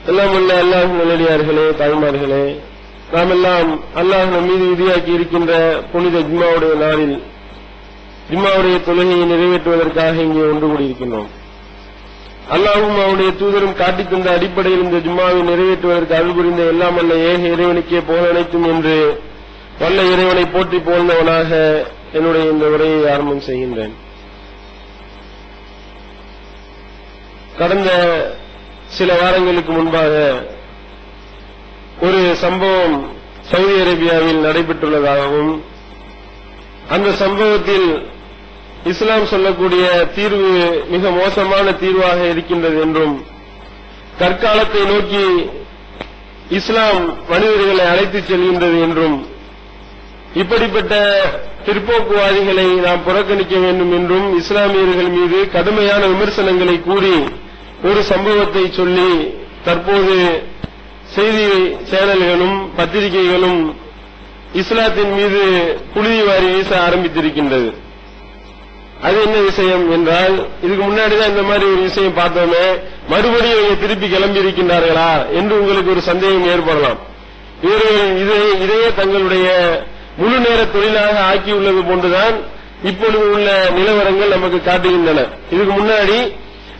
எல்லாம் உள்ள அல்லாஹ் நல்லடியார்களே, தாய்மார்களே, நாம் எல்லாம் அல்லாஹ் நம் மீது விதியாக்கி இருக்கின்ற புனித ஜும்மாவுடைய நாளில் ஜும்மாவுடைய தொழுகையை நிறைவேற்றுவதற்காக இங்கே ஒன்று கூடியிருக்கின்றோம். அல்லாஹும் அவருடைய தூதரும் காட்டித் தந்த அடிப்படையில் இந்த ஜும்மாவை நிறைவேற்றுவதற்கு அருள் புரிந்த எல்லாம் அல்ல ஏக இறைவனுக்கே புகழ் அனைத்தும் என்று வல்ல இறைவனை போற்றி புகழ்ந்தவனாக என்னுடைய இந்த உரையை ஆரம்பம் செய்கின்றேன். கடந்த சில வாரங்களுக்கு முன்பாக ஒரு சம்பவம் சவுதி அரேபியாவில் நடைபெற்றுள்ளதாகவும் அந்த சம்பவத்தில் இஸ்லாம் சொல்லக்கூடிய தீர்வு மிக மோசமான தீர்வாக இருக்கின்றது என்றும் தற்காலத்தை நோக்கி இஸ்லாம் மனிதர்களை அழைத்துச் செல்கின்றது என்றும் இப்படிப்பட்ட பிற்போக்குவாதிகளை நாம் புறக்கணிக்க வேண்டும் என்றும் இஸ்லாமியர்கள் மீது கடுமையான விமர்சனங்களை கூறி ஒரு சம்பவத்தை சொல்லி தற்போது செய்தி சேனல்களும் பத்திரிகைகளும் இஸ்லாத்தின் மீது புழுதி வாரி வீச ஆரம்பித்திருக்கின்றது. அது என்ன விஷயம் என்றால், இதுக்கு முன்னாடிதான் இந்த மாதிரி ஒரு விஷயம் பார்த்தோமே, மறுபடியும் இவங்க திருப்பி கிளம்பி இருக்கின்றார்களா என்று உங்களுக்கு ஒரு சந்தேகம் ஏற்படலாம். இவர்கள் இதையே தங்களுடைய முழு நேர தொழிலாக ஆக்கியுள்ளது போன்றுதான் இப்பொழுது உள்ள நிலவரங்கள் நமக்கு காட்டுகின்றன. இதுக்கு முன்னாடி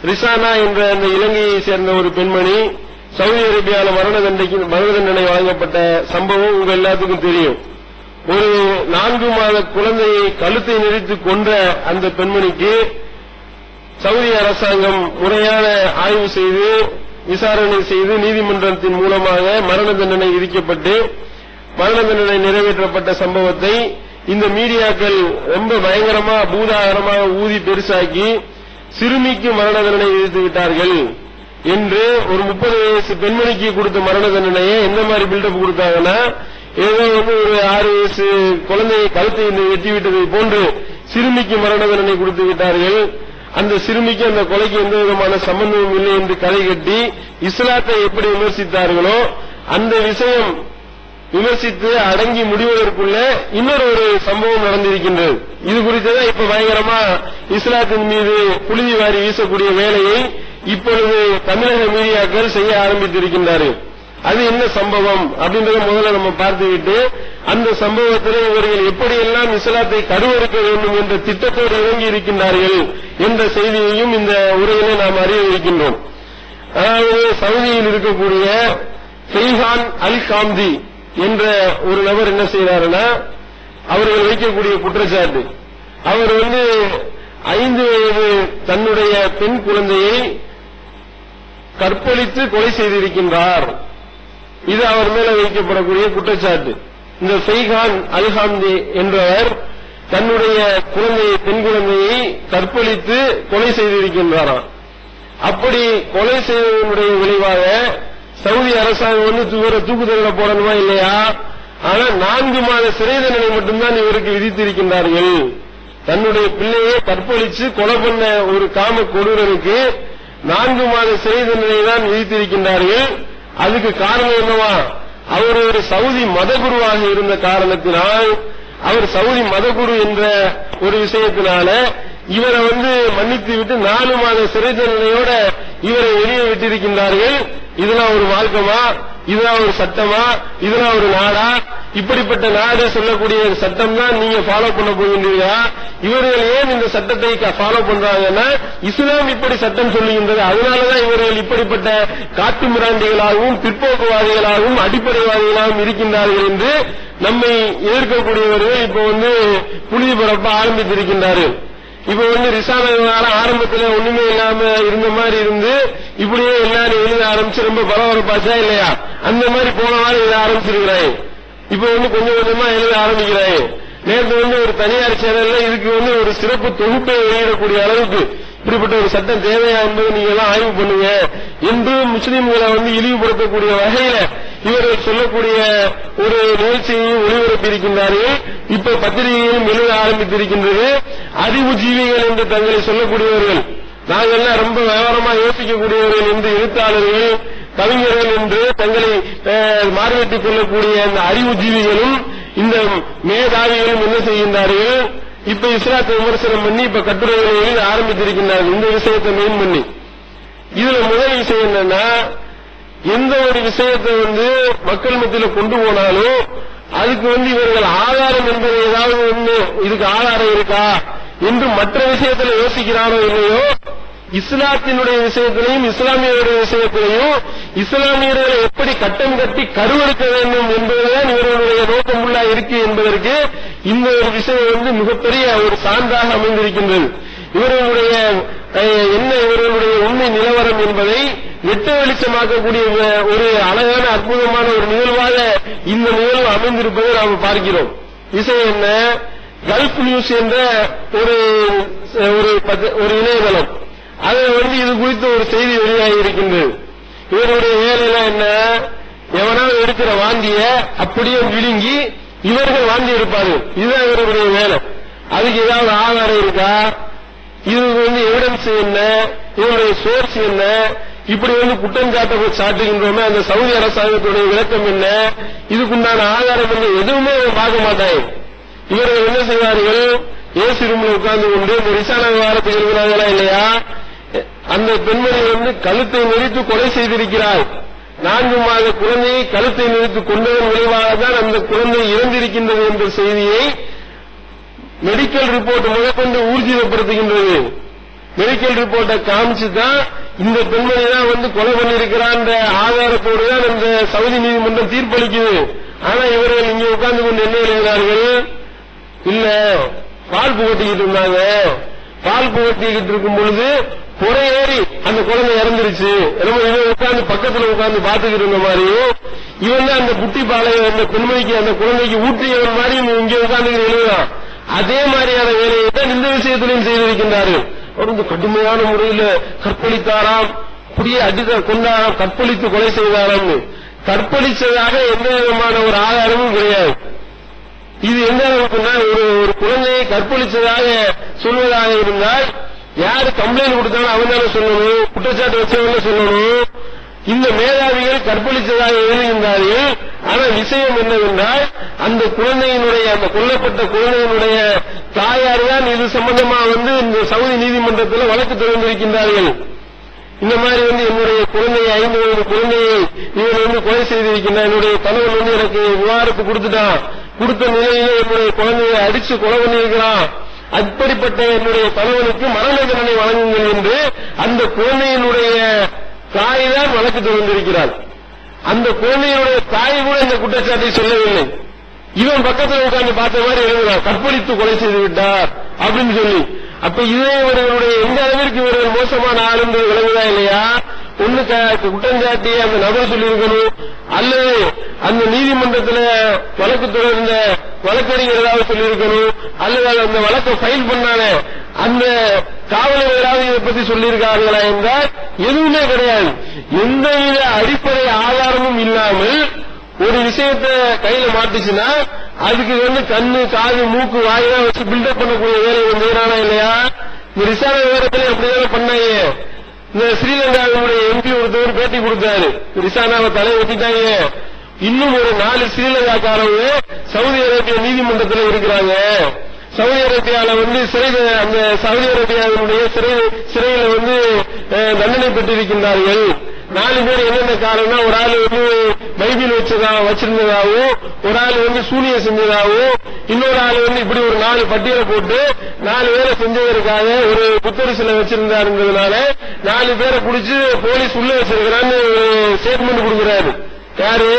ரிசானா என்ற அந்த இலங்கையை சேர்ந்த ஒரு பெண்மணி சவுதி அரேபியாவில் மரண தண்டனை வழங்கப்பட்ட சம்பவம் உங்க எல்லாத்துக்கும் தெரியும். ஒரு 4 மாத குழந்தையை கழுத்தை நெரித்து கொன்ற அந்த பெண்மணிக்கு சவுதி அரசாங்கம் முறையான ஆய்வு செய்து விசாரணை செய்து நீதிமன்றத்தின் மூலமாக மரண தண்டனை விதிக்கப்பட்டு மரண தண்டனை நிறைவேற்றப்பட்ட சம்பவத்தை இந்த மீடியாக்கள் ரொம்ப பயங்கரமா பூதாகரமாக ஊதி பெருசாக்கி சிறுமிக்கு மரண தண்டனை விதித்து விட்டார்கள் என்று ஒரு 30 வயசு பெண்மணிக்கு கொடுத்த மரண தண்டனையை எந்த மாதிரி பில்டப் கொடுத்தாங்கன்னா, ஏதோ ஒரு 6 வயசு குழந்தையை கழுத்தை வெட்டிவிட்டதை போன்று சிறுமிக்கு மரண தண்டனை கொடுத்து விட்டார்கள். அந்த சிறுமிக்கு அந்த கொலைக்கு எந்த விதமான சம்பந்தமும் இல்லை என்று கதை கட்டி இஸ்லாத்தை எப்படி விமர்சித்தார்களோ அந்த விஷயம் விமர்சித்து அடங்கி முடிவதற்குள்ள இன்னொரு சம்பவம் நடந்திருக்கின்றது. இது குறித்துதான் இப்ப பயங்கரமா இஸ்லாத்தின் மீது புழுதி வாரி வீசக்கூடிய வேலையை இப்பொழுது தமிழக மீடியாக்கள் செய்ய ஆரம்பித்திருக்கின்றார்கள். அது என்ன சம்பவம் அப்படின்றத முதல்ல நம்ம பார்த்துவிட்டு அந்த சம்பவத்தில் இவர்கள் எப்படியெல்லாம் இஸ்லாத்தை கருவறுக்க வேண்டும் என்ற திட்டத்தோடு இறங்கி இருக்கின்றார்கள் என்ற செய்தியையும் இந்த உரையிலே நாம் அறிய இருக்கின்றோம். அதாவது சவுதியில் இருக்கக்கூடிய ஃபெய்ஹான் அல் காம்தி என்ற ஒரு நபர் என்ன செய்தாருன்னா, அவர்கள் வைக்கக்கூடிய குற்றச்சாட்டு, அவர் 5 வயது தன்னுடைய பெண் குழந்தையை கற்பழித்து கொலை செய்திருக்கின்றார். இது அவர் மேல வைக்கப்படக்கூடிய குற்றச்சாட்டு. இந்த ஃபெய்ஹான் அல் காம்தி என்பவர் தன்னுடைய குழந்தையை பெண் குழந்தையை கற்பழித்து கொலை செய்திருக்கின்றாராம். அப்படி கொலை செய்வதனுடைய விளைவாக சவுதி அரசாங்கம் தூக்கு தண்டனை போடணுமா இல்லையா? ஆனா 4 மாத சிறை தண்டனை மட்டும்தான் இவருக்கு விதித்திருக்கின்றார்கள். தன்னுடைய பிள்ளையை கற்பழிச்சு கொலை பண்ண ஒரு காம கொடூரனுக்கு 4 மாத சிறை தண்டனை தான் விதித்திருக்கின்றார்கள். அதுக்கு காரணம் என்னவா? அவர் ஒரு சவுதி மதகுருவாக இருந்த காரணத்தினால், அவர் சவுதி மதகுரு என்ற ஒரு விஷயத்தினால இவரை மன்னித்து விட்டு 4 மாத சிறை தண்டனையோட இவரை வெளியே விட்டிருக்கின்றார்கள். இதெல்லாம் ஒரு மார்க்கமா? இதெல்லாம் ஒரு சட்டமா? இதெல்லாம் ஒரு நாடா? இப்படிப்பட்ட நாடு சொல்லக்கூடிய சட்டம் தான் நீங்க ஃபாலோ பண்ண போகின்றீர்களா? இவர்கள் ஏன் இந்த சட்டத்தை ஃபாலோ பண்றாங்கன்னா, இஸ்லாம் இப்படி சட்டம் சொல்லுகின்றது, அதனாலதான் இவர்கள் இப்படிப்பட்ட காட்டு மிராண்டிகளாகவும் பிற்போக்குவாதிகளாகவும் அடிப்படைவாதிகளாகவும் இருக்கின்றார்கள் என்று நம்மை எதிர்க்கக்கூடியவர்கள் இப்ப புழுதி பரப்ப ஆரம்பித்திருக்கின்றார்கள். இப்ப ரிசானா ஆரம்பத்தில் ஒண்ணுமே இல்லாம இருந்த மாதிரி இருந்து இப்படியே எல்லாரும் எழுத ஆரம்பிச்சு ரொம்ப பரபரப்பாச்சா இல்லையா? அந்த மாதிரி போன வாரம் எழுத ஆரம்பிச்சிருக்கிறாய். இப்ப கொஞ்சம் கொஞ்சமா எழுத ஆரம்பிக்கிறாய். நேற்று ஒரு தனியார் சேனல்ல இதுக்கு ஒரு சிறப்பு தொகுப்பை வெளியிடக்கூடிய அளவுக்கு இப்படிப்பட்ட ஒரு சட்டம் தேவையா என்பது நீங்க எல்லாம் ஆய்வு பண்ணுங்க என்று முஸ்லீம்களை இழிவுபடுத்தக்கூடிய வகையில இவர்கள் சொல்லக்கூடிய ஒரு நிகழ்ச்சியையும் ஒளிபரப்பியிருக்கின்றார்கள். இப்ப பத்திரிகையும் எழுத ஆரம்பித்திருக்கின்றது. அறிவு ஜீவிகள் என்று தங்களை சொல்லக்கூடியவர்கள், நாங்கள்லாம் ரொம்ப விவரமா யோசிக்கக்கூடியவர்கள் என்று எழுத்தாளர்கள் கவிஞர்கள் என்று தங்களை மார்வெட்டிக் கொள்ளக்கூடிய அந்த அறிவு ஜீவிகளும் இந்த மேதாவிகளும் என்ன செய்கின்றார்கள்? இப்ப இஸ்லாத்தை விமர்சனம் பண்ணி இப்ப கட்டுரைகளை எழுத ஆரம்பித்திருக்கின்றார்கள். இந்த விஷயத்தை மெயின் பண்ணி இதுல முதல் விஷயம் என்னன்னா, எந்த ஒரு விஷயத்தை மக்கள் மத்தியில் கொண்டு போனாலும் அதுக்கு இவர்கள் ஆதாரம் என்பது ஏதாவது ஒண்ணு இதுக்கு ஆதாரம் இருக்கா என்று மற்ற விஷயத்தில் யோசிக்கிறானோ இல்லையோ, இஸ்லாத்தினுடைய விஷயத்திலையும் இஸ்லாமியருடைய விஷயத்திலையும் இஸ்லாமியர்களை எப்படி கட்டம் கட்டி கருவெடுக்க வேண்டும் என்பதுதான் இவர்களுடைய நோக்கமுள்ளா இருக்கு என்பதற்கு இந்த ஒரு விஷயம் மிகப்பெரிய ஒரு சான்றாக அமைந்திருக்கின்றது. இவர்களுடைய என்ன இவர்களுடைய உண்மை நிலவரம் என்பதை வெட்ட வெளிச்சமாக்கக்கூடிய ஒரு அழகான அற்புதமான ஒரு நிகழ்வாக இந்த நிகழ்வு அமைந்திருப்பதை நாம் பார்க்கிறோம். விஷயம் என்ன? கல்ஃப் நியூஸ் என்ற ஒரு இணையதளம், அது இது குறித்து ஒரு செய்தி வெளியாகி இருக்கின்றது. இவருடைய வேலையெல்லாம் என்ன? எவனாவது எடுக்கிற வாந்திய அப்படியே விழுங்கி இவர்கள் வாந்தி இருப்பார்கள். இதுதான் இவருடைய வேலை. அதுக்கு ஏதாவது ஆதாரம் இருக்கா? இது எவிடன்ஸ் என்ன? இவருடைய சோர்ஸ் என்ன? இப்படி குற்றம் சாட்டுகின்றோமே அந்த சவுதி அரசாங்கத்துடைய விளக்கம் என்ன? இதுக்குண்டான ஆதாரம் என்ன? எதுவுமே பார்க்க மாட்டாங்க. இவர்கள் என்ன செய்வார்கள்? ஏசி ரூம்ல உட்கார்ந்து கொண்டு இந்த ரிசானா விவகாரத்தை எழுதினாங்களா இல்லையா, அந்த பெண்மணி கழுத்தை நெறித்து கொலை செய்திருக்கிறார். 4 மாத குழந்தையை கழுத்தை நெறித்து கொண்டதன் விளைவாக தான் அந்த குழந்தை இறந்திருக்கின்றது என்ற செய்தியை மெடிக்கல் ரிப்போர்ட் முதற்கொண்டு ஊர்ஜிதப்படுத்துகின்றது. மெடிக்கல் ரிப்போர்ட்டை காமிச்சுதான் இந்த பெண்மணி தான் கொலை பண்ணிருக்கிறான் ஆதாரத்தோடு தான் அந்த சவுதி நீதிமன்றம் தீர்ப்பளிக்குது. ஆனா இவர்கள் இங்கே உட்கார்ந்து கொண்டு என்ன எழுதினார்கள்? இல்ல, பால் புகட்டிக்கிட்டு இருந்தாங்க. பால் புகட்டிக்கிட்டு இருக்கும் பொழுது புறையேறி அந்த குழந்தை இறந்துருச்சு. இவன் உட்கார்ந்து பக்கத்துல உட்கார்ந்து பாத்துக்கிட்டு இருந்த மாதிரியும் இவன் அந்த புட்டி பாலை அந்த பெண்மணிக்கு அந்த குழந்தைக்கு ஊற்றியவன் மாதிரி இங்கே உட்கார்ந்து எழுதலாம். அதே மாதிரியான வேலையை தான் இந்த விஷயத்திலையும் செய்திருக்கின்றார்கள். அவர் கடுமையான முறையில் கற்பழித்தாராம், அப்படியே அடித்த கொண்டாராம், கற்பழித்து கொலை செய்தாராம். கற்பழிச்சதாக எந்த விதமான ஒரு ஆதாரமும் கிடையாது. இது எந்த அளவுக்குன்னா ஒரு குழந்தையை கற்பழிச்சதாக சொல்வதாக இருந்தால் யாரு கம்ப்ளைண்ட் கொடுத்தாலும் அவன் தானே சொல்லணும், குற்றச்சாட்டு வச்சவங்க சொல்லணும். இந்த மேதாவிகள் கற்பழிச்சதாக எழுதுகின்றார்கள். ஆனா விஷயம் என்னவென்றால் அந்த குழந்தையினுடைய அந்த கொல்லப்பட்ட குழந்தையினுடைய தாயார் தான் இது சம்பந்தமா இந்த சவுதி நீதிமன்றத்தில் வழக்கு தொடர்ந்திருக்கின்றார்கள். இந்த மாதிரி என்னுடைய குழந்தையை 5 வயது குழந்தையை இவன் கொலை செய்திருக்கின்றான், என்னுடைய கணவன் எனக்கு விவாகரத்து கொடுத்துட்டான், கொடுத்த நிலையிலே என்னுடைய குழந்தையை அடிச்சு கொலை பண்ணியிருக்கிறான், அப்படிப்பட்ட என்னுடைய கணவனுக்கு மரண தண்டனை வழங்குங்கள் என்று அந்த குழந்தையினுடைய தாய் தான் வழக்கு தொடர்ந்திருக்கிறார். அந்த குழந்தையினுடைய தாய் கூட இந்த குற்றச்சாட்டை சொல்லவில்லை. இவன் பக்கத்தில் உட்கார்ந்து பார்த்த மாதிரி எழுதுகிறார், கற்பழித்து கொலை செய்து விட்டார் அப்படின்னு சொல்லி. அப்ப இதே இவர்களுடைய எந்த அளவிற்கு இவர்கள் மோசமான ஆள் என்று விளங்குதா இல்லையா? ஒண்ணு குற்றஞ்சாட்டி அந்த நபர் சொல்லியிருக்கணும், அல்லது அந்த நீதிமன்றத்தில் வழக்கு தொடர்ந்த வழக்கறிஞர் ஏதாவது சொல்லியிருக்கணும், அல்லது அந்த வழக்கை ஃபைல் பண்ணான அந்த காவலர் ஏதாவது இதை பத்தி சொல்லியிருக்கார்களா என்றால் எதுவுமே கிடையாது. எந்தவித அடிப்படை ஆதாரமும் இல்லாமல் ஒரு விஷயத்தை கையில மாட்டுச்சுன்னா அதுக்கு கண்ணு காது மூக்கு வாயெல்லாம் வச்சு பில்டப் பண்ணக்கூடிய வேலையை செய்யறானா இல்லையா? இந்த ரிசானா விவரத்திலே அப்படிதானே பண்ணாங்க. இந்த ஸ்ரீலங்காவுடைய எம்பி ஒருத்தவர் பேட்டி கொடுத்தாரு, ரிசானாவை தலை வச்சுட்டாங்க. இன்னும் ஒரு 4 ஸ்ரீலங்காக்காரங்க சவுதி அரேபிய நீதிமன்றத்தில் இருக்கிறாங்க. சவுதி அரேபியால அந்த சவுதி அரேபியாவினுடைய சிறையில தண்டனை பெற்றிருக்கின்றார்கள். 4 பேர் என்னென்ன காரணம், ஒரு ஆள் பைபிள் வச்சிருந்ததாகவும், ஒரு ஆள் சூனியம் செஞ்சதாகவும், இன்னொரு ஆள் இப்படி ஒரு 4 பட்டியலை போட்டு 4 பேரை செஞ்சதற்காக ஒரு புத்தர் சிலை வச்சிருந்தாருன்றதுனால 4 பேரை பிடிச்சு போலீஸ் உள்ள வச்சிருக்கிறான்னு ஸ்டேட்மெண்ட் கொடுக்கிறாரு. யாரு?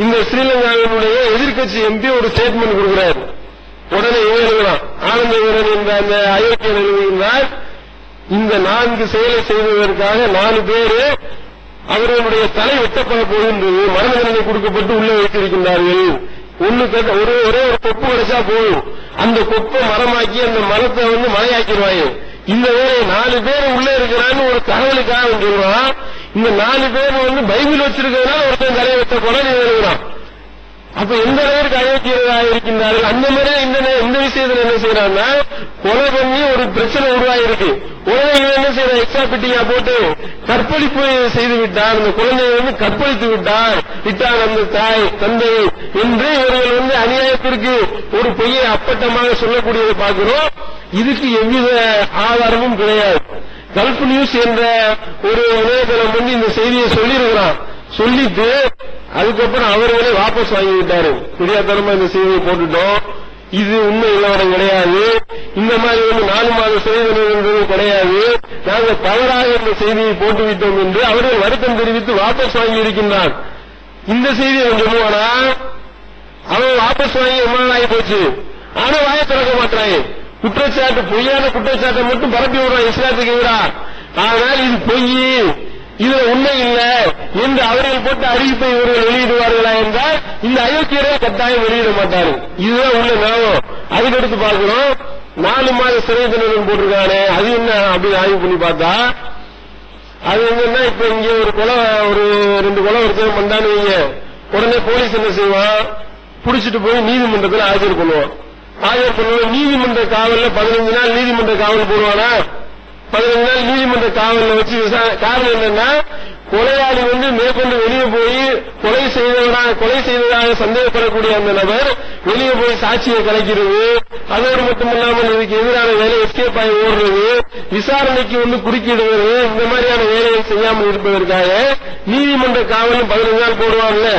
இந்த ஸ்ரீலங்காவினுடைய எதிர்கட்சி எம்பி ஒரு ஸ்டேட்மெண்ட் கொடுக்கிறாரு. உடனே எழுதலாம், ஆனந்த வீரன் என்ற அந்த அயோக்கியன் எழுதுகின்றார், இந்த 4 செயலை செய்வதற்காக 4 பேரு அவர்களுடைய தலை வெட்டப்பட போகின்றது, மரண தண்டனை கொடுக்கப்பட்டு உள்ள வைத்திருக்கின்றார்கள். ஒரே ஒரு கொப்பு கிடைச்சா போதும், அந்த கொப்பை மரமாக்கி அந்த மரத்தை மலையாக்கிடுவாங்க. இந்த வேலை 4 பேர் உள்ள இருக்கிறான்னு ஒரு தகவலுக்காக சொல்றான். இந்த 4 பேர் பைபிள் வச்சிருக்கிறதுனால ஒருத்தன் தலையை வெட்ட போனா நீ எழுதுறான். அப்ப எந்த அளவிற்கு அயோக்கியர்களாக இருக்கின்றார்கள். அந்த மாதிரி இந்த விஷயத்தில் என்ன செய்யறாங்கன்னா, கொலை பண்ணி ஒரு பிரச்சனை உருவாயிருக்கு, உடனே இவன் என்ன செய்யறான், எக்ஸ்ட்ரா பிட்டிங்கா போட்டு கற்பழிப்பு செய்து விட்டார், அந்த குழந்தையை கற்பழித்து விட்டார் அந்த தாய் தந்தை என்று இவர்கள் அநியாயத்திற்கு ஒரு பொய்யை அப்பட்டமாக சொல்லக்கூடியதை பார்க்கிறோம். இதுக்கு எவ்வித ஆதாரமும் கிடையாது. கல்ஃப் நியூஸ் என்ற ஒரு இணையதளம் இந்த செய்தியை சொல்லியிருக்கிறான். சொல்லிட்டு அதுக்கப்புறம் அவர்களே வாபஸ் வாங்கிவிட்டாரு. தெரியாதனமா இந்த செய்தியை போட்டுட்டோம், இது உண்மை நிலவரம் கிடையாது, இந்த மாதிரி 4 மாத சிறை தண்டனை கிடையாது, நாங்கள் தவறாக இந்த செய்தியை போட்டுவிட்டோம் என்று அவர்கள் வருத்தம் தெரிவித்து வாபஸ் வாங்கி இருக்கின்றான். இந்த செய்தி கொஞ்சம் ஆனா அவன் வாபஸ் வாங்கி ரொம்ப ஆகி போச்சு. ஆனா வாயை திறக்க மாட்டான். குற்றச்சாட்டு, பொய்யான குற்றச்சாட்டை மட்டும் பரப்பி விடுறான் இஸ்லாத்துக்கு எதிராக. ஆனால் இது பொய், இதுல உண்மை இல்லை என்று அவர்கள் போட்டு அறிவிப்பை இவர்கள் வெளியிடுவார்களா என்றால் இந்த அயோக்கியரை கட்டாயம் வெளியிட மாட்டார்கள். இதுதான் உள்ள நிலவரம். அதுக்கடுத்து பார்க்கிறோம், 4 மாத சிறை தண்டனை போட்டிருக்கானே, அது என்ன அப்படின்னு ஆய்வு பண்ணி பார்த்தா அது என்னன்னா, இப்ப இங்க ஒரு 2 கொலை ஒருத்தர் பண்ணான்னு வைங்க, உடனே போலீஸ் என்ன செய்வான், புடிச்சிட்டு போய் நீதிமன்றத்தில் ஆஜர் பண்ணுவான். நீதிமன்ற காவல்ல 15 நாள் நீதிமன்ற காவல் போடுவானா, 15 நாள் நீதிமன்ற காவல்ல வச்சு காரணம் என்னன்னா, கொலையாளி மேற்கொண்டு வெளியே போய் கொலை செய்ததாக சந்தேகப்படக்கூடிய அந்த நபர் வெளியே போய் சாட்சியை கலைக்கிறது, அதோடு மட்டுமில்லாமல் இதுக்கு எதிரான வேலை எஸ்கேப் ஆகி ஓடுறது, விசாரணைக்கு குறுக்கிடுவது, இந்த மாதிரியான வேலையை செய்யாமல் இருப்பதற்காக நீதிமன்ற காவலும் 15 நாள் போடுவாங்கல்ல.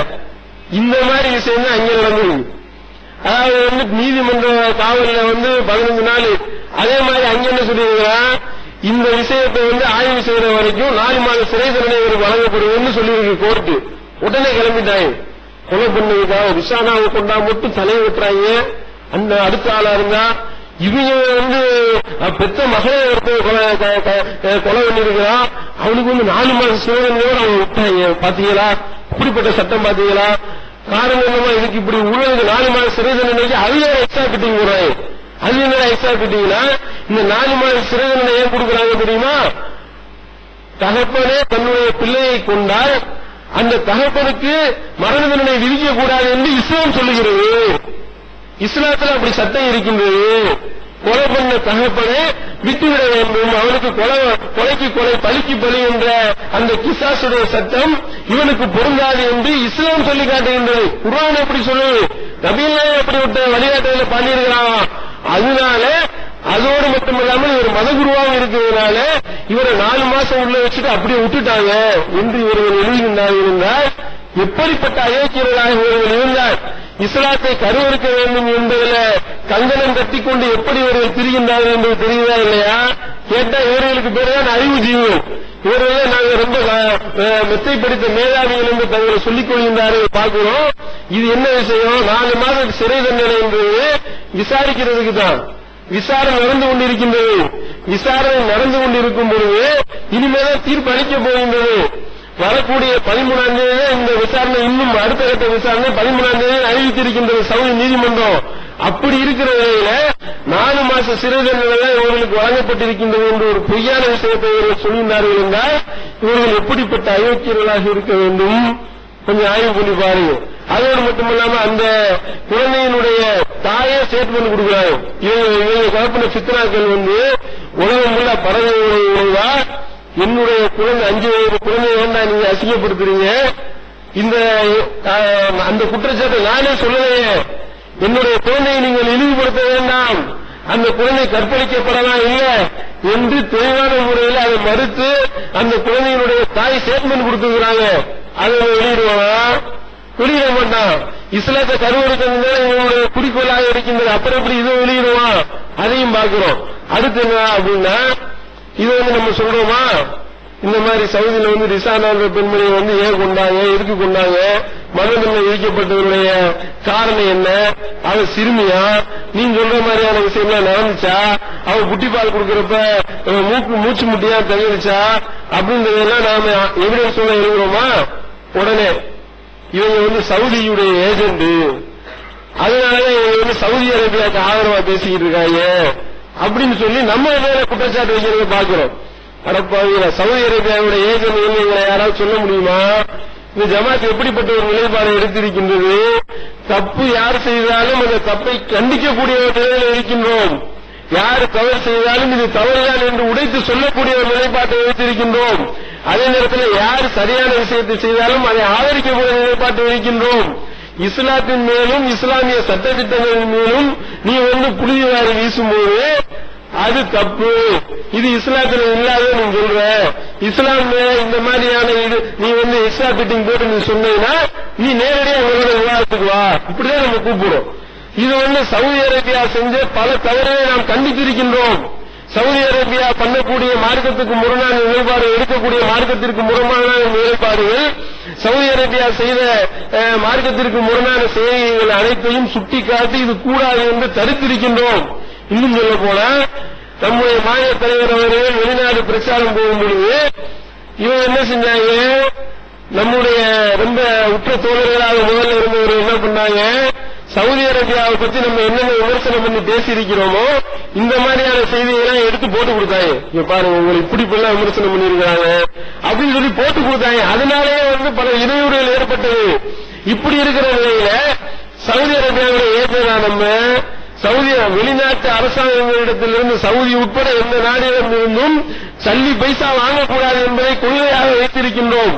இந்த மாதிரி விஷயம் தான் அங்கே நடந்தது. அதாவது நீதிமன்ற காவல்ல 15 நாள். அதே மாதிரி அங்க என்ன சொல்லியிருக்கிறான், இந்த விஷயத்தை ஆய்வு செய்யற வரைக்கும் 4 மாத சிறை தண்டனை வழங்கப்படுவதுன்னு சொல்லியிருக்கு கோர்ட்டு. உடனே கிளம்பிட்டாங்க. கொலை பண்ணதுக்காக ரிஷானாவை கொண்டா மட்டும் தலையை விட்டுறாங்க. அந்த அடுத்த ஆளா இருந்தா இவங்க பெத்த மகளை கொலை பண்ணிருக்கிறான், அவனுக்கு 4 மாத சிறை தண்டனையோடு அவங்க விட்டாங்க. பாத்தீங்களா இப்படிப்பட்ட சட்டம், பாத்தீங்களா? காரணம் என்னமா, இதுக்கு இப்படி உள்ளதுக்கு 4 மாத சிறை தண்டனைக்கு அதுவே எக்ஸ்ட்ரா கிட்டிங் போடுறாங்க. அது என்ன எக்ஸ்ட்ரா கிட்டிங்கன்னா, இந்த 4 மாத சிறை தண்டனை ஏன் கொடுக்குறாங்க தெரியுமா? தகப்பனே தன்னுடைய பிள்ளையை கொண்டால் அந்த தகப்பனுக்கு மரண தண்டனை விதிக்க கூடாது என்று இஸ்லாம் சொல்லுகிறது. இஸ்லாத்தில் அப்படி சட்டம் இருக்கின்றது. கொலை பண்ண தகப்பனே விட்டுவிட வேண்டும், அவனுக்கு கொலைக்கு கொலை பலிக்கு பலி என்ற அந்த கிசாசுடைய சட்டம் இவனுக்கு பொருந்தாது என்று இஸ்லாம் சொல்லி காட்டுகின்றது. குர்ஆன் எப்படி சொல்லுது, நபியிலே அப்படிப்பட்ட வழிகாட்டுதலை பண்ணியிருக்கிறான். அதனால அதோடு மட்டுமில்லாமல் இவர் மதகுருவாக இருக்கிறதுனால இவரை 4 மாசம் உள்ள வச்சுட்டு அப்படியே விட்டுட்டாங்க என்று இவர்கள் எழுதுகின்றார். எப்படிப்பட்ட அயோக்கியர்களாக இவர்கள் இருந்தால் இஸ்லாத்தை கருவறுக்க வேண்டும் என்பதில் கங்கணம் கட்டிக்கொண்டு எப்படி இவர்கள் திரிகின்றார்கள் என்பது தெரியுதா இல்லையா? கேட்டா இவர்களுக்கு பேருதான் அறிவு ஜீவன். இவர்களே நாங்கள் ரொம்ப மெத்தை படித்த மேதாவிகள் என்று தங்களை சொல்லிக் கொள்கின்றார்கள் பார்க்கிறோம். இது என்ன விஷயம்? 4 மாதம் சிறை தண்டனை என்பது விசாரிக்கிறதுக்கு தான். விசாரணை நடந்து கொண்டிருக்கின்றது. விசாரணை நடந்து கொண்டிருக்கும் பொழுது இனிமேதான் தீர்ப்பு அளிக்கப் போகின்றது. வரக்கூடிய 13ஆம் தேதி இந்த விசாரணை, இன்னும் அடுத்த கட்ட விசாரணை 13ஆம் தேதி அறிவித்திருக்கின்றது சவுதி நீதிமன்றம். அப்படி இருக்கிற நிலையில 4 மாச சிறை தண்டனை இவர்களுக்கு வழங்கப்பட்டிருக்கின்றது என்று ஒரு பொய்யான விஷயத்தை இவர்கள் சொல்கின்றார்கள் என்றால் இவர்கள் எப்படிப்பட்ட அயோக்கியர்களாக இருக்க வேண்டும்? கொஞ்சம் ஆய்வு பண்ணி பாருங்க. அதோடு மட்டுமல்லாம அந்த குழந்தையினுடைய தாயே ஸ்டேட்மெண்ட் கொடுக்கிறாங்க. இவங்க கலப்பின சித்தனாக்கள் உலகம் உள்ள பறவைவா, என்னுடைய குழந்தை 5 வயது குழந்தைய வேண்டாம் நீங்க அசிங்கப்படுத்துறீங்க, இந்த அந்த குற்றச்சாட்டை நானே சொல்லலையே, என்னுடைய குழந்தையை நீங்கள் இழிவுபடுத்த வேண்டாம், அந்த குழந்தை கற்பழிக்கப்படலாம் இல்லை என்று தெளிவான முறையில் அதை மறுத்து அந்த குழந்தையினுடைய தாய் ஸ்டேட்மெண்ட் கொடுத்துக்கிறாங்க. அதை வெளியிடுவானா? வெளியிட மாட்டான். இஸ்லாத்தை கருவறுக்கிறது இவங்களுடைய குறிக்கோளாக இருக்கின்றது. அப்புறம் எப்படி இதை வெளியிடுவான்? அதையும் பார்க்கிறோம். அடுத்து என்ன அப்படின்னா, இது நம்ம சொல்றோமா, இந்த மாதிரி சவுதியில ரிசானா பெண்மணியை ஏன் கொண்டாங்க, எதுக்கு கொண்டாங்க, மரணதண்டனை விதிக்கப்பட்டவருடைய காரணம் என்ன, அவ சிறுமியா, நீங்க சொல்ற மாதிரியான விஷயம்லாம் நடந்துச்சா, அவ குட்டி பால் கொடுக்கறப்ப மூச்சு முட்டியா தங்கிருச்சா அப்படின்றதெல்லாம் நாம எவிடன்ஸ் சொல்ல எழுதுறோமா? உடனே இவங்க சவுதியுடைய ஏஜென்ட், அதனால இவங்க சவுதி அரேபியாவுக்கு ஆதரவா பேசிக்கிட்டு இருக்காங்க அப்படின்னு சொல்லி நம்ம மேல குற்றச்சாட்டு வைக்கிறத பாக்கிறோம். அடப்பாவில சவுதி அரேபியாவுடைய ஏஜென்ட் எங்களை யாராவது சொல்ல முடியுமா? இந்த ஜமாத் எப்படிப்பட்ட ஒரு நிலைப்பாடு எடுத்திருக்கின்றது? தப்பு யார் செய்தாலும் அந்த தப்பை கண்டிக்கக்கூடிய ஒரு நிலையில் இருக்கின்றோம். யார் தவறு செய்தாலும் இது தவறுதான் என்று உடைத்து சொல்லக்கூடிய ஒரு நிலைப்பாட்டை வைத்திருக்கின்றோம். அதே நேரத்தில் யார் சரியான விஷயத்தை செய்தாலும் அதை ஆதரிக்கக்கூடிய நிலைப்பாட்டை இருக்கின்றோம். இஸ்லாத்தின் மேலும் இஸ்லாமிய சட்டத்திட்டங்களின் மேலும் நீ புழுதி வாரி வீசும்போது அது தப்பு, இது இஸ்லாத்துல இல்லாத நீ சொல்ற. இஸ்லாம் இந்த மாதிரியான இது நீ எக்ஸ்ட்ரா ஃபிட்டிங் போட்டு நீ சொன்னீங்கன்னா நீ நேரடியாக உங்களோட விவாதத்துக்கு வா, இப்படிதான் நம்ம கூப்பிடுறோம். இது சவுதி அரேபியா செஞ்ச பல தவறுகளை நாம் கண்டித்திருக்கின்றோம். சவுதி அரேபியா பண்ணக்கூடிய மார்க்கத்துக்கு முரணான நிலைப்பாடு, எடுக்கக்கூடிய மார்க்கத்திற்கு முரணான நிலைப்பாடுகள், சவுதி அரேபியா செய்த மார்க்கத்திற்கு முரணான செய்திகள் அனைத்தையும் சுட்டிக்காட்டி இது கூடாது என்று தடுத்திருக்கின்றோம். இன்னும் சொல்ல போல நம்முடைய மாநில தலைவர் அவர்கள் வெளிநாடு பிரச்சாரம் போகும் பொழுது இவங்க என்ன செஞ்சாங்க, நம்முடைய ரொம்ப உற்ற தோழர்களாக முதல்ல இருந்தவர்கள் என்ன பண்ணாங்க, சவுதி அரேபியாவை பத்தி நம்ம என்னென்ன விமர்சனம் பண்ணி பேசியிருக்கிறோமோ இந்த மாதிரியான செய்திகளை எடுத்து போட்டு கொடுத்தாங்க. இங்க பாருங்க, உங்களை இப்படி இப்பெல்லாம் விமர்சனம் பண்ணிருக்காங்க அப்படின்னு சொல்லி போட்டு கொடுத்தாங்க. அதனாலேயே பல இடையூறுகள் ஏற்பட்டது. இப்படி இருக்கிற நிலையில சவுதி அரேபியாவுடைய ஏற்றா நம்ம சவுதி வெளிநாட்டு அரசாங்கங்களிடத்திலிருந்து சவுதி உட்பட எந்த நாடுகளிலிருந்தும் சல்லி பைசா வாங்கக்கூடாது என்பதை கொள்கையாக வைத்திருக்கின்றோம்.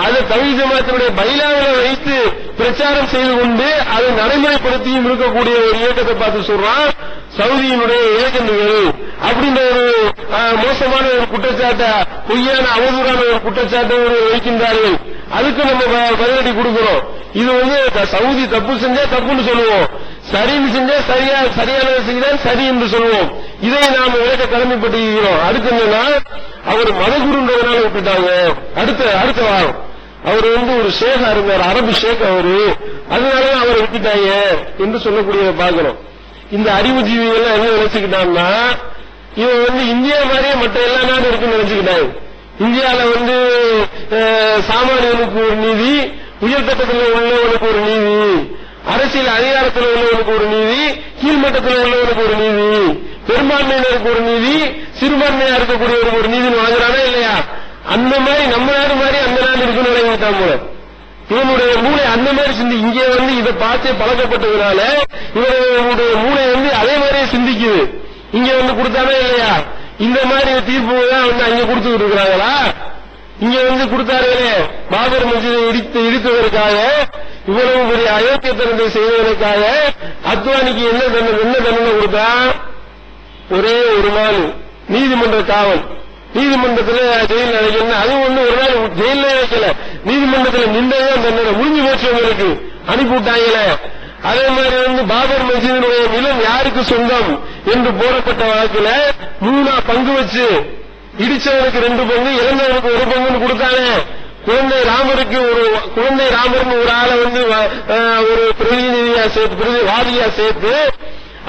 அதை தவ்ஹீத் ஜமாத்தினுடைய பைலாவில் வைத்து பிரச்சாரம் செய்து கொண்டு அதை நடைமுறைப்படுத்தியும் இருக்கக்கூடிய ஒரு இயக்கத்தை பார்த்து சொல்றான் சவுதியினுடைய ஏஜென்ட்கள் அப்படின்ற ஒரு மோசமான ஒரு குற்றச்சாட்டை, பொய்யான அவதூறான ஒரு குற்றச்சாட்டை வைக்கின்றார்கள். அதுக்கு நம்ம பதிலடி கொடுக்கிறோம். இது சவுதி தப்பு செஞ்சா தப்புன்னு சொல்லுவோம், சரின்னு செஞ்சா சரியானதை செய்தால் சரி என்று சொல்லுவோம். இதை நாம் விளக்க கடமைப்பட்டிருக்கிறோம். அடுத்து என்னன்னா, அவர் மதகுருன்றதுனால விட்டுட்டாங்க. அடுத்த வாரம் அவர் ஒரு ஷேகா இருந்தார், அரபு ஷேக் அவரு, அதனாலதான் அவரை விட்டுட்டாங்க என்று சொல்லக்கூடியதை பார்க்கணும். இந்த அறிவுஜீவிகள் என்ன நினைச்சுக்கிட்டாங்கன்னா, இவன் இந்தியா மாதிரியே மற்ற எல்லா நாடும் இருக்குன்னு நினைச்சுக்கிட்டாங்க. இந்தியாவில சாமானியனுக்கு ஒரு நீதி, உயர்தட்டத்தில் உள்ளவனுக்கு ஒரு நீதி, அரசியல் அதிகாரத்தில் உள்ளவனுக்கு ஒரு நீதி, கீழ்மட்டத்தில் உள்ளவனுக்கு ஒரு நீதி, பெரும்பான்மையினருக்கு ஒரு நீதி, சிறுபான்மையா இருக்கக்கூடியவருக்கு ஒரு நீதினு வாங்குறானா இல்லையா? அந்த மாதிரி நம்ம நாடு மாதிரி அந்த நாடு இருக்குன்னு நினைக்கிட்டான் போல. இவனுடைய மூளை அந்த மாதிரி சிந்தி இங்கே இதை பார்த்தே பழக்கப்பட்டதுனால இவனுடைய மூளை அதே மாதிரியே சிந்திக்குது. இங்க கொடுத்தானே இல்லையா? இந்த மாதிரி தீர்ப்பு தான் அங்க கொடுத்துட்டு இருக்கிறாங்களா? இங்க கொடுத்தார்களே பாபர் மஸ்ஜிதை இடித்ததற்காக, இவ்வளவு பெரிய அயோக்கியத்தனத்தை செய்வதற்காக அத்வானிக்கு என்ன தண்டனை கொடுத்தா? ஒரே ஒரு நாள் நீதிமன்ற காவல், நீதிமன்றத்தில் ஜெயில் அடைக்கணும். அது ஒரு நாள் ஜெயில வைக்கல, நீதிமன்றத்தில் நின்றதான் தண்டனை, முடிஞ்சு போச்சு உங்களுக்கு, அனுப்பிவிட்டாங்களே. அதே மாதிரி பாபர் மஸ்ஜிதினுடைய நிலம் யாருக்கு சொந்தம் என்று போடப்பட்ட வழக்கில் 3 பங்கு வச்சு இடிச்சவனுக்கு 2 பங்கு, இறந்தவனுக்கு 1 பங்குன்னு கொடுத்தானே. குழந்தை ராமர்னு ஒரு ஆளை ஒரு பிரதிநிதியா சேர்த்து, வாதியா சேர்த்து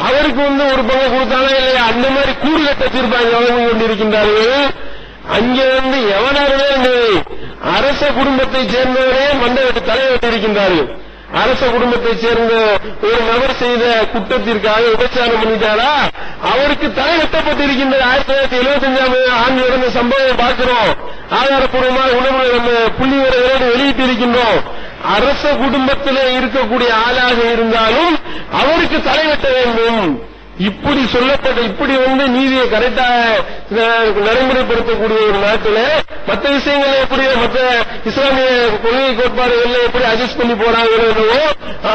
அவருக்கு 1 பங்கு கொடுத்தானே இல்லையா? அந்த மாதிரி கூறு கட்ட தீர்ப்பாங்க வழங்கி கொண்டிருக்கின்றார்கள். அங்கே எவனாருமே அரச குடும்பத்தை சேர்ந்தவரே மண்டை வெட்டு தலை வெட்டியிருக்கின்றார்கள். அரச குடும்பத்தை சேர்ந்த ஒரு நபர் செய்த குற்றத்திற்காக விபச்சாரம் பண்ணிட்டாரா, அவருக்கு தலை வெட்டப்பட்டிருக்கின்றது. 1975 ஆண்டு நடந்த சம்பவம் பார்க்கிறோம். ஆதாரப்பூர்வமாக உணவு நம்ம புள்ளிவரையோடு வெளியிட்டு இருக்கின்றோம். அரச குடும்பத்தில் இருக்கக்கூடிய ஆளாக இருந்தாலும் அவருக்கு தலை வெட்ட வேண்டும். இப்படி சொல்லப்பட்ட, இப்படி நீதியை கரெக்டாக நடைமுறைப்படுத்தக்கூடிய ஒரு நாட்டில் மற்ற விஷயங்களை எப்படி, மற்ற இஸ்லாமிய கொள்கை கோட்பாடுகள் எப்படி அட்ஜஸ்ட் பண்ணி போறாங்களோ,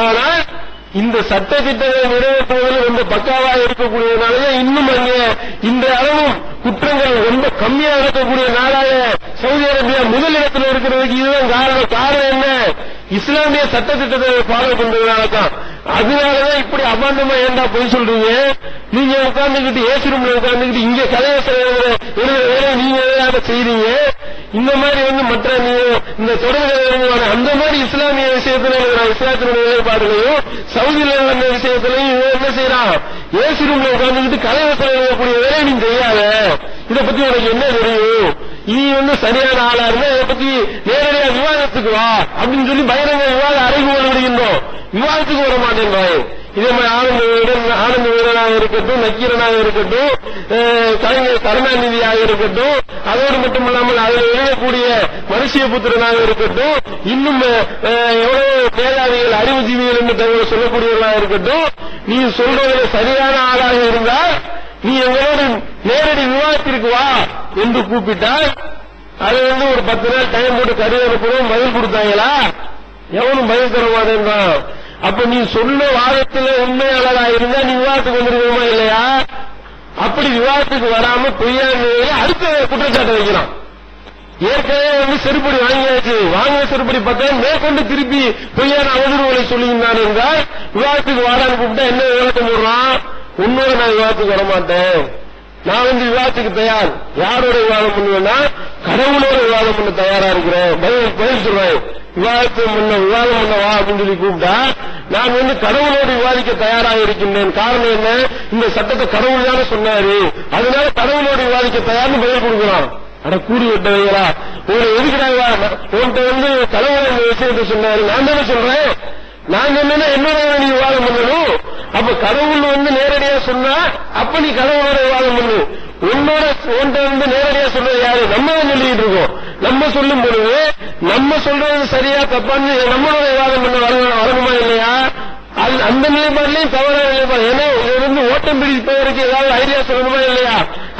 ஆனால் இந்த சட்ட திட்டங்களை நிறைவேற்றுவதில் ரொம்ப பக்காவாக இருக்கக்கூடியதுனால இன்னும் அங்கே இந்த அளவும் குற்றங்கள் ரொம்ப கம்மியா இருக்கக்கூடிய நாடாக சவுதி அரேபியா முதலிடத்தில் இருக்கிறதுக்கு இதுதான் காரணம். காரணம் என்ன? இஸ்லாமிய சட்ட திட்டத்தை ஃபாலோ பண்றதுனாலதான். அதனாலதான் இப்படி அபாண்டமா ஏண்டா போய் சொல்றீங்க? நீங்க உட்கார்ந்துகிட்டு ஏசி ரூம்ல உட்கார்ந்துகிட்டு இங்க கலையை நீங்க ஏதாவது செய்றீங்க. இந்த மாதிரி மற்ற இந்த தொடர்பு அந்த மாதிரி இஸ்லாமிய விஷயத்துல இஸ்லாத்தினுடைய நிலைப்பாடுகளையும் சவுதியில உள்ள விஷயத்திலையும் என்ன செய்யறான்? ஏசி ரூம்ல உட்கார்ந்துகிட்டு கலைவசம் எழுதக்கூடிய வேலையை நீ செய்யாத. இதை பத்தி உனக்கு என்ன தெரியும்? நீ சரியான ஆளா இருந்தா இதை பத்தி நேரடியாக விவாதத்துக்கு வா அப்படின்னு சொல்லி பகிரங்க விவாத அறைகூவல் விடுகின்றோம். விவாதத்துக்கு வர மாட்டேங்கிறாய். இதே மாதிரி ஆனந்த வீரனாக இருக்கட்டும், நக்கீரனாக இருக்கட்டும், கலைஞர் கருணாநிதியாக இருக்கட்டும், அதோடு மட்டுமல்லாமல் அதில் எழுதக்கூடிய மனுஷிய புத்திரனாக இருக்கட்டும், இன்னும் எவ்வளவு மேலாதிகள் அறிவுஜீவிகள் என்று தகவல் சொல்லக்கூடியவர்களாக இருக்கட்டும், நீ சொல்றதில் சரியான ஆளாக இருந்தால் நீ எங்களோடு நேரடி விவாதத்திற்கு வா என்று கூப்பிட்டால் அது ஒரு 10 நாள் டைம் போட்டு கருவி அனுப்பணும். பதில் கொடுத்தாங்களா? எவனும் பதில் தர மாட்டேன்றான். அப்ப நீ சொன்ன வாதத்தில் உண்மையாளராக இருந்தா நீ விவாதத்துக்கு வந்துருவோமா இல்லையா? அப்படி விவாதத்துக்கு வராம பொய்யான அடுத்த குற்றச்சாட்டை வைக்கிறான். ஏற்கனவே செருப்படி வாங்கியாச்சு, வாங்கின செருப்படி பார்த்தா மேற்கொண்டு திருப்பி பொய்யான அவதூறுகளை சொல்லுகின்றான் என்றால் விவாதத்துக்கு வாடான்னு கூப்பிட்டா என்ன விவாதம் போடுறான்? உன்னோட நான் விவாதத்துக்கு வரமாட்டேன், நான் விவாதத்துக்கு தயார். யாரோட விவாதம் பண்ணுவேன்னா கடவுளோட விவாதம் பண்ண தயாரா இருக்கிறேன். பதில் சொல்றேன், விவாதம் பண்ண வா அப்படின்னு சொல்லி கூப்பிட்டா நான் கடவுளோடு விவாதிக்க தயாராக இருக்கின்றேன். காரணம் என்ன? இந்த சட்டத்தை கடவுள் தானே சொன்னாரு, அதனால கடவுளோடு விவாதிக்க தயார்னு பதில் கொடுக்கிறான். அட கூறி விட்டவைகளா, ஒரு எதுக்குறாங்க உன்கிட்ட கடவுள் இந்த விஷயத்தை சொன்னாரு, நான் தானே சொல்றேன். நான் சொன்னா என்னோட நீ விவாதம் பண்ணணும். அப்ப கடவுள் நேரடியா சொன்னா அப்ப நீ கடவுளோட விவாதம் பண்ணு. உன்னோட உன்கிட்ட நேரடியா சொல்றது யாரு? நம்ம சொல்லிட்டு இருக்கோம். நம்ம சொல்லும் பொழுது நம்ம சொல்றது சரியா தப்பான்னு நம்மளோட விவாதம் பண்ண வரணுமா இல்லையா? அந்த நிலைப்பாடுலையும் தவறான நிலைப்பாடு. ஏன்னா இதிலிருந்து ஓட்டம் பிடிப்பதற்கு ஏதாவது ஐடியா சொல்லணுமா இல்லையா?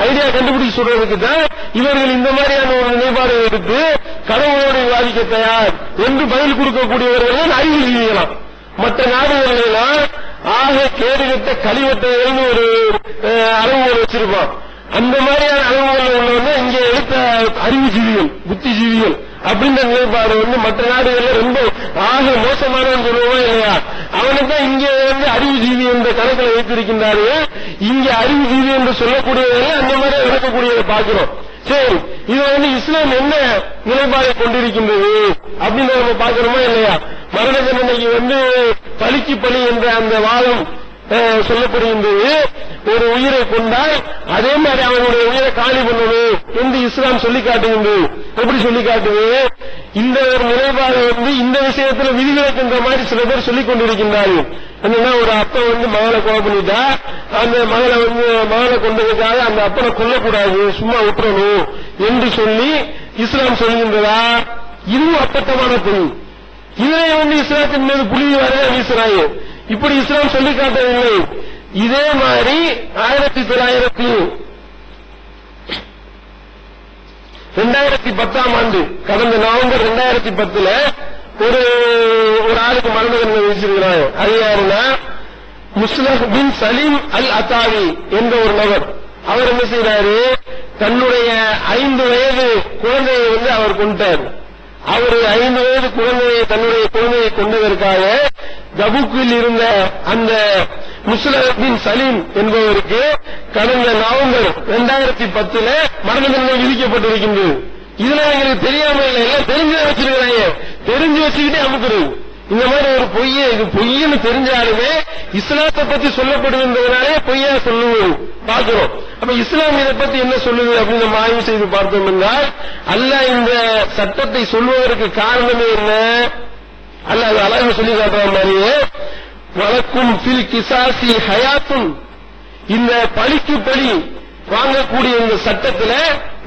ஐடியா கண்டுபிடிச்சு சொல்றதுக்கு தான் இவர்கள் இந்த மாதிரியான ஒரு நிலைப்பாடு எடுத்து கடவுளோடு விவாதிக்க தயார் என்று பதில் கொடுக்கக்கூடியவர்கள் அறிவுறுத்தலாம். மற்ற நாடுகளெல்லாம் ஆக கேடுகட்ட கழிவட்டைகள்னு ஒரு அளவுகள் வச்சிருப்பான். அந்த மாதிரியான அளவுகள் உள்ளவங்க இங்க எடுத்த அறிவுஜீவிகள், புத்திஜீவிகள் அப்படின்ற நிலைப்பாடு மற்ற நாடுகள்ல ரொம்ப ஆக மோசமானவன் சொல்லுவோம் இல்லையா? அவனுக்கு தான் இங்க அறிவுஜீவி என்ற கணக்கில் வைத்திருக்கின்றார்கள். இங்க அறிவுஜீவி என்று சொல்லக்கூடியவர்கள் அந்த மாதிரி நடக்கக்கூடியதை பார்க்கிறோம். சரி, இது இஸ்லாம் என்ன நிலைப்பாடை கொண்டிருக்கின்றது அப்படின்னு நம்ம பார்க்கிறோமா இல்லையா? மரண தண்டனைக்கு பலிக்கு பலி என்ற அந்த வாதம் சொல்லப்படுகின்றது. ஒரு உயிரை கொண்டால் அதே மாதிரி அவனுடைய உயிரை காலி பண்ணணும் என்று இஸ்லாம் சொல்லி காட்டுகின்றது. எப்படி சொல்லி காட்டுது? இந்த ஒரு நிலைப்பாடு இந்த விஷயத்துல விதிவிலக்குன்ற மாதிரி சில பேர் சொல்லிக் கொண்டிருக்கின்றார்கள். என்னன்னா, ஒரு அப்பா மகளை கொலை பண்ணிட்டா அந்த மகளை கொண்டதுக்காக அந்த அப்பனை கொல்லக்கூடாது, சும்மா விட்டுறணும் என்று சொல்லி இஸ்லாம் சொல்கின்றதா? இதுவும் அப்பட்டமான பொய். இதனை இஸ்லாத்தின் மீது புலி வர வீசுறாங்க. இப்படி இஸ்லாம் சொல்லி காட்டவில்லை. இதே மாதிரி 2010 ஆண்டு கடந்த நவம்பர் 2010 ஒரு ஆளுக்கு மரண தண்டனை விதிச்சிருக்கிறாங்க. அது யாருன்னா முஸ்லிம் பின் சலீம் அல் அத்தாவி என்ற ஒரு நபர். அவர் என்ன செய்யறாரு? தன்னுடைய 5 வயது குழந்தையை அவர் கொண்டார். அவர் 5 வயது குழந்தையை தன்னுடைய குழந்தையை கொண்டதற்காக தபுக்கில் இருந்த அந்த முஸ்லிம் பின் சலீம் என்பவருக்கு கடந்த நவம்பர் 2010 மரண தண்டனை விதிக்கப்பட்டிருக்கின்றது. இதுல எங்களுக்கு தெரியாம இல்லை, எல்லாம் தெரிஞ்சு வச்சிருக்கிறாங்க. தெரிஞ்சு வச்சுக்கிட்டே அமுக்குறது. இந்த மாதிரி ஒரு பொய்யை, இது பொய்ன்னு தெரிஞ்சாலுமே இஸ்லாத்தை பத்தி சொல்லப்படுகின்றதுனாலே பொய்யா சொல்லுவோம் பார்க்கிறோம். அப்ப இஸ்லாம் இதை பத்தி என்ன சொல்லுது அப்படின்னு நம்ம ஆய்வு செய்து பார்த்தோம் என்றால், அல்லாஹ் இந்த சட்டத்தை சொல்வதற்கு காரணமே என்ன? அல்லாஹ் அது அழகா சொல்லி காட்டுற மாதிரியே, வலக்கும் ஃபில் கிசாசி ஹயாத்தும், இந்த பழிக்கு பழி வாங்கக்கூடிய இந்த சட்டத்துல